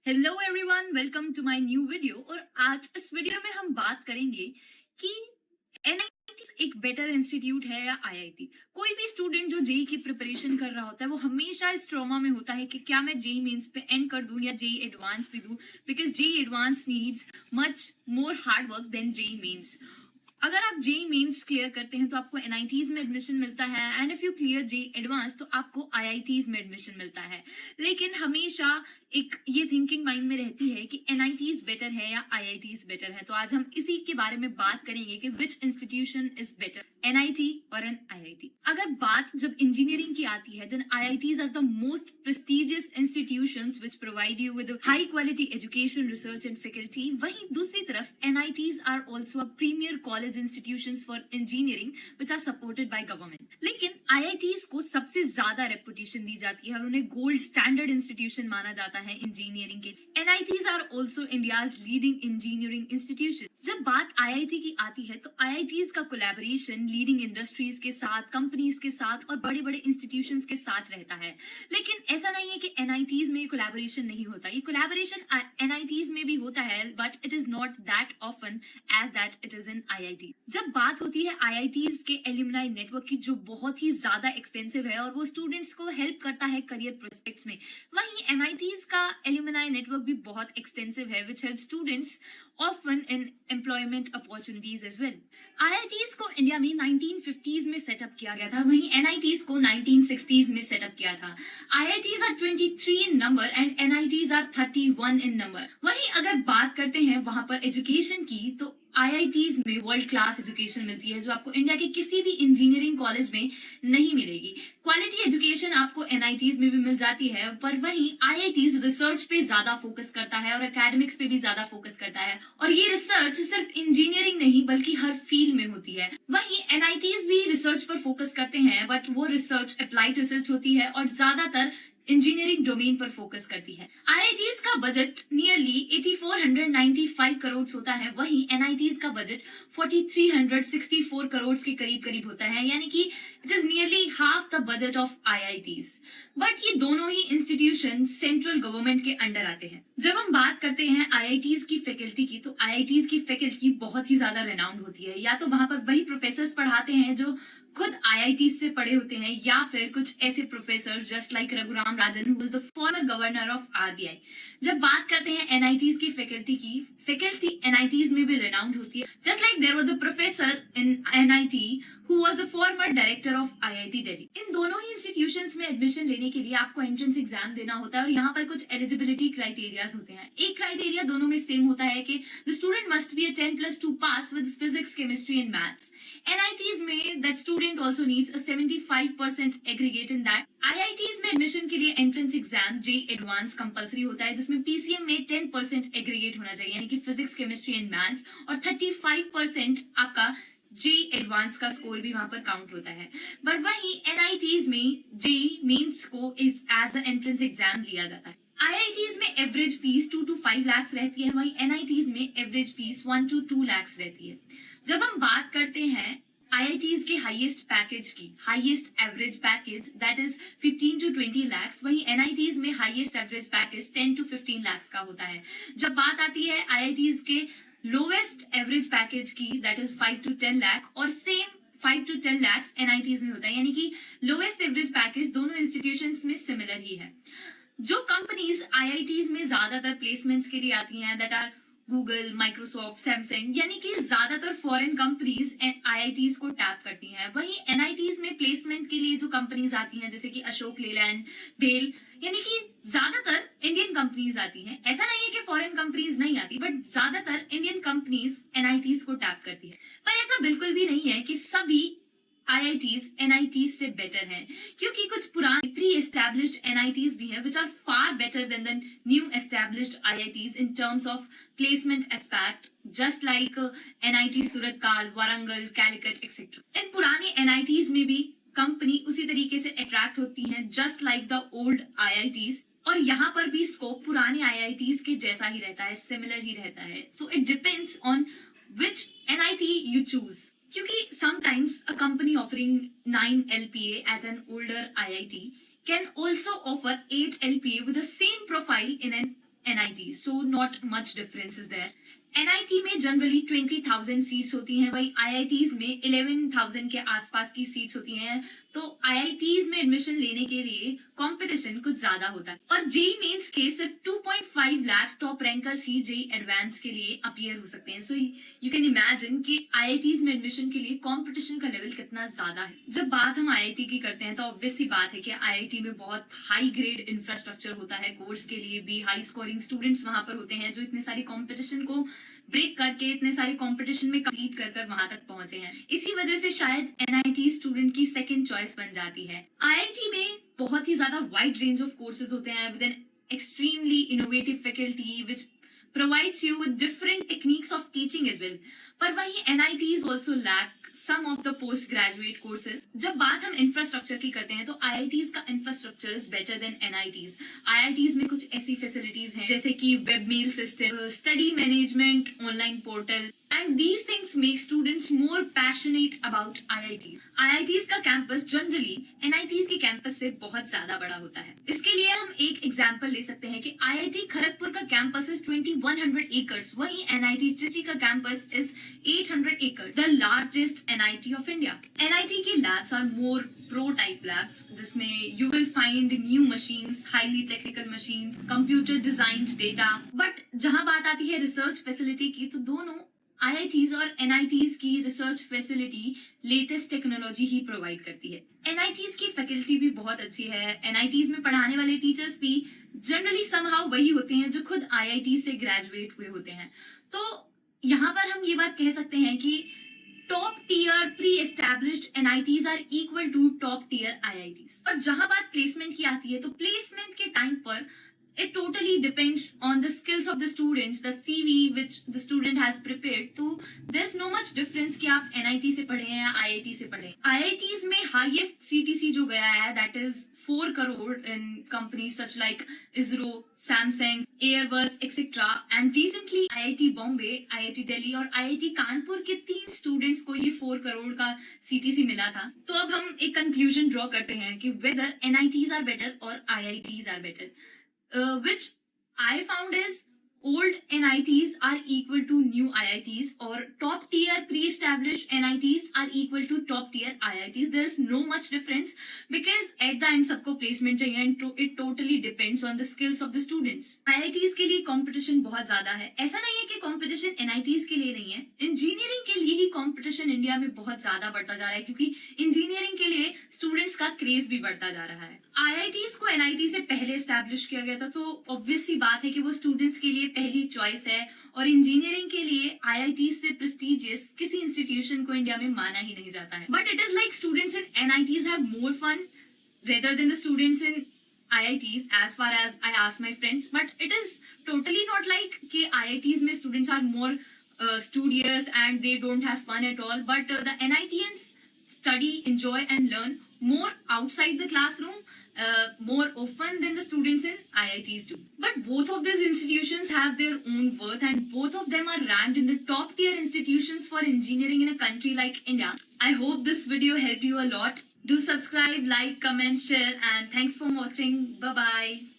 Hello everyone, welcome to my new video. और आज इस वीडियो में हम बात करेंगे कि एनआईटी एक बेटर इंस्टीट्यूट है या आईआईटी। कोई भी स्टूडेंट जो जेई की प्रिपरेशन कर रहा होता है वो हमेशा इस ट्रॉमा में होता है कि क्या मैं जेई मेंस पे एंड कर दूं या जेई एडवांस भी दूं, because JEE advance needs much more hard work than JEE mains. अगर आप जेई मेंस क्लियर करते हैं तो आपको एनआईटीज में एडमिशन मिलता है, and if you clear JEE advance तो आपको आईआईटीज में एडमिशन मिलता है। लेकिन हमेशा एक ये थिंकिंग माइंड में रहती है कि एनआईटीज बेटर है या आईआईटीज बेटर है। तो आज हम इसी के बारे में बात करेंगे कि which institution is better, NIT और एन आईआईटी। अगर बात जब इंजीनियरिंग की आती है then IITs are the most prestigious institutions which provide you with high quality education, research and faculty. वहीं दूसरी तरफ NITs are also a premier college institutions for engineering which are supported by government. लेकिन IITs को सबसे ज्यादा reputation दी जाती है और उन्हें गोल्ड स्टैंडर्ड इंस्टीट्यूशन माना जाता है इंजीनियरिंग के। NITs are also India's leading engineering institution. जब बात आईआईटी की आती है तो आईआईटीज का कोलैबोरेशन लीडिंग इंडस्ट्रीज के साथ, कंपनीज के साथ और बड़े बड़े इंस्टीट्यूशंस के साथ रहता है। लेकिन ऐसा नहीं है कि एनआईटीज में कोलैबोरेशन नहीं होता। ये कोलैबोरेशन एनआईटीज में भी होता है, but it is not that often as that it is in IIT. जब बात होती है आईआईटीज के एल्यूमनाई नेटवर्क की, जो बहुत ही ज्यादा एक्सटेंसिव है और वो स्टूडेंट्स को हेल्प करता है करियर प्रोस्पेक्ट्स में, वहीं एनआईटीज का एल्यूमनाई नेटवर्क भी बहुत एक्सटेंसिव है which help students often in employment opportunities as well. IITs को इंडिया में 1950s में सेटअप किया गया था, वहीं NITs को 1960s में सेटअप किया था। IITs are 23 in number and NITs are 31 in number। वहीं अगर बात करते हैं वहां पर एजुकेशन की, तो आईआईटीज में वर्ल्ड क्लास एजुकेशन मिलती है जो आपको इंडिया के किसी भी इंजीनियरिंग कॉलेज में नहीं मिलेगी। क्वालिटी एजुकेशन आपको एनआईटीज में भी मिल जाती है, पर वहीं आईआईटीज रिसर्च पे ज्यादा फोकस करता है और एकेडमिक्स पे भी ज्यादा फोकस करता है। और ये रिसर्च सिर्फ इंजीनियरिंग नहीं बल्कि हर फील्ड में होती है। वहीं एनआईटीज भी रिसर्च पर फोकस करते हैं, बट वो रिसर्च अप्लाइड रिसर्च होती है और ज्यादातर इंजीनियरिंग डोमेन पर फोकस करती है। आईआईटीज का बजट नियरली 8495 करोड़ होता है, वहीं एनआईटीज का बजट 4364 करोड़ के करीब करीब होता है, यानी कि it is nearly half the budget of IITs. But ये दोनों ही इंस्टीट्यूशन सेंट्रल गवर्नमेंट के अंडर आते हैं। जब हम बात करते हैं आईआईटीज की फैकल्टी की, तो आईआईटीज की फैकल्टी बहुत ही ज्यादा रेनाउंड होती है। या तो वहां पर वही प्रोफेसर पढ़ाते हैं जो खुद आईआईटी से पढ़े होते हैं, या फिर कुछ ऐसे professor just like Raghuram Rajan who was the former governor of RBI. जब बात करते हैं एनआईटीज की फैकल्टी एनआईटीज में भी रेनाउंड होती है। Just like there was a professor in NIT who was the former director of IIT Delhi। इन दोनों ही इंस्टीट्यूशंस में एडमिशन लेने के लिए आपको एंट्रेंस एग्जाम देना होता है और यहाँ पर कुछ एलिजिबिलिटी क्राइटेरियाज होते हैं। एक क्राइटेरिया दोनों में सेम होता है कि the student must be a 10+2 pass with physics, chemistry and maths. NITs में that student also needs a 75% aggregate in that. IITs में एडमिशन के लिए entrance exam JEE advance compulsory होता है, जिसमें पीसीएम में 10% एग्रीगेट होना चाहिए, यानी कि फिजिक्स, केमिस्ट्री एंड मैथ्स, और 35% आपका जेई एडवांस का स्कोर भी वहां पर काउंट होता है। बट वहीं एनआईटीज में जेई मेंस को एज अ एंट्रेंस एग्जाम लिया जाता है। आईआईटीज में एवरेज फीस 2 to 5 लाख रहती है, वहीं एनआईटीज में एवरेज फीस 1 to 2 लाख रहती है। जब हम बात करते हैं आईआईटीज के हाईएस्ट पैकेज की, highest average package that is 15 to 20 lakh, वहीं एनआईटीज में highest average package 10 to 15 lakh का होता है। जब बात आती है आईआईटीज के लोवेस्ट एवरेज पैकेज की, दैट इज 5 to 10 लाख, और सेम 5 to 10 लाख एनआईटीज में होता है, यानी कि लोवेस्ट एवरेज पैकेज दोनों इंस्टीट्यूशंस में सिमिलर ही है। जो कंपनीज आईआईटीज में ज्यादातर प्लेसमेंट्स के लिए आती हैं that are Google, Microsoft, Samsung, यानी कि ज्यादातर फॉरेन कंपनीज आईआईटीज को टैप करती हैं। वहीं एनआईटीज में प्लेसमेंट के लिए जो कंपनीज आती हैं जैसे कि अशोक लेलैंड, बेल, यानी कि ज्यादातर इंडियन कंपनीज आती हैं। ऐसा नहीं है कि फॉरेन कंपनीज नहीं आती, बट ज्यादातर इंडियन कंपनीज एनआईटीज को टैप करती है। पर ऐसा बिल्कुल भी नहीं है कि सभी आईआईटीज एनआईटीज से बेटर हैं, क्योंकि कुछ पुराने प्री एस्टैब्लिश्ड एनआईटीज भी हैं which are far better than the new established IITs in terms of placement aspect, just like NIT Surathkal, Warangal, Calicut etcetera. इन पुराने एनआईटीज में भी कंपनी उसी तरीके से अट्रैक्ट होती है just like the old IITs, और यहाँ पर भी स्कोप पुराने आईआईटीज के जैसा ही रहता है, सिमिलर ही रहता है। So it depends on which NIT you choose, क्योंकि sometimes a company offering 9 LPA at an older IIT can also offer 8 LPA with the same profile in an NIT, so not much difference is there. NIT में generally 20,000 seats होती हैं, वही IITs में 11,000 के आसपास की seats होती हैं। तो IITs में एडमिशन लेने के लिए कंपटीशन कुछ ज्यादा होता है और जेई मेंस के सिर्फ 2.5 लाख टॉप रैंकर्स ही जेई एडवांस के लिए अपीयर हो सकते हैं। सो यू कैन इमेजिन कि IITs में एडमिशन के लिए कंपटीशन का लेवल कितना ज्यादा है। जब बात हम IIT की करते हैं तो ऑब्वियस सी बात है कि IIT में बहुत हाई ग्रेड इंफ्रास्ट्रक्चर होता है, कोर्स के लिए भी हाई स्कोरिंग स्टूडेंट्स वहां पर होते हैं जो इतने सारी कॉम्पिटिशन को ब्रेक करके इतने सारे कंपटीशन में कंप्लीट कर वहां तक पहुंचे हैं। इसी वजह से शायद NIT स्टूडेंट की सेकंड चॉइस बन जाती है। IIT में बहुत ही ज्यादा वाइड रेंज ऑफ कोर्सेज होते हैं with an extremely innovative faculty which provides you with different techniques of teaching as well. पर वहीं NITs also lack some of the post graduate courses. जब बात हम इंफ्रास्ट्रक्चर की करते हैं तो IITs का infrastructure is better than NITs. IITs में कुछ ऐसी फैसिलिटीज हैं जैसे कि web mail system, study management, online portal, and these things make students more passionate about IITs. IITs का कैंपस जनरली NITs के कैंपस से बहुत ज्यादा बड़ा होता है। इसके लिए हम एक एग्जांपल ले सकते हैं कि IIT खड़गपुर का कैंपस इज 2100 एकर्स, वहीं NIT ट्रिची का campus is 800 acres, the largest NIT of India. NIT के labs are more prototype labs जिसमें you will find new machines, highly technical machines, computer designed data. But जहां बात आती है research facility की तो दोनों IITs और NITs की रिसर्च फैसिलिटी लेटेस्ट टेक्नोलॉजी ही प्रोवाइड करती है। NITs की फैकल्टी भी बहुत अच्छी है। NITs में पढ़ाने वाले टीचर्स भी जनरली समहाउ वही होते हैं जो खुद IIT से ग्रेजुएट हुए होते हैं। तो यहाँ पर हम ये बात कह सकते हैं कि top tier pre established NITs are equal to top tier IITs। और जहां बात प्लेसमेंट की आती है तो प्लेसमेंट के टाइम पर it totally depends on the skills of the students, the CV which the student has prepared. तो there's no much difference कि आप NIT से पढ़े हैं या IIT से पढ़े। IITs में highest CTC जो गया है that is 4 crore in companies such like ISRO, Samsung, Airbus, etc. And recently IIT Bombay, IIT Delhi और IIT कानपुर के 3 स्टूडेंट्स को ये 4 करोड़ का CTC मिला था। तो अब हम एक कंक्लूजन ड्रॉ करते हैं कि whether NITs are better और IITs are better. Which I found is old NITs are equal to new IITs or top tier pre-established NITs are equal to top tier IITs. There's no much difference because at the end सबको placement चाहिए and it totally depends on the skills of the students. IITs के लिए competition बहुत ज्यादा है। ऐसा नहीं है कि competition NITs के लिए नहीं है, engineering के लिए ही competition इंडिया में बहुत ज्यादा बढ़ता जा रहा है क्योंकि engineering के लिए students का craze भी बढ़ता जा रहा है। IITs को NIT से पहले एस्टैब्लिश किया गया था तो ऑब्वियस सी बात है कि वो स्टूडेंट्स के लिए पहली चॉइस है और इंजीनियरिंग के लिए IITs से प्रेस्टिजियस किसी इंस्टीट्यूशन को इंडिया में माना ही नहीं जाता है। But it is like students in NITs have more fun rather than the students in IITs as far as I ask my friends, but it is totally not like कि IITs में students are more studious and they don't have fun at all, but the NITians study, enjoy and learn more outside the classroom, more often than the students in IITs do. But both of these institutions have their own worth and both of them are ranked in the top tier institutions for engineering in a country like India. I hope this video helped you a lot. Do subscribe, like, comment, share and thanks for watching. Bye bye.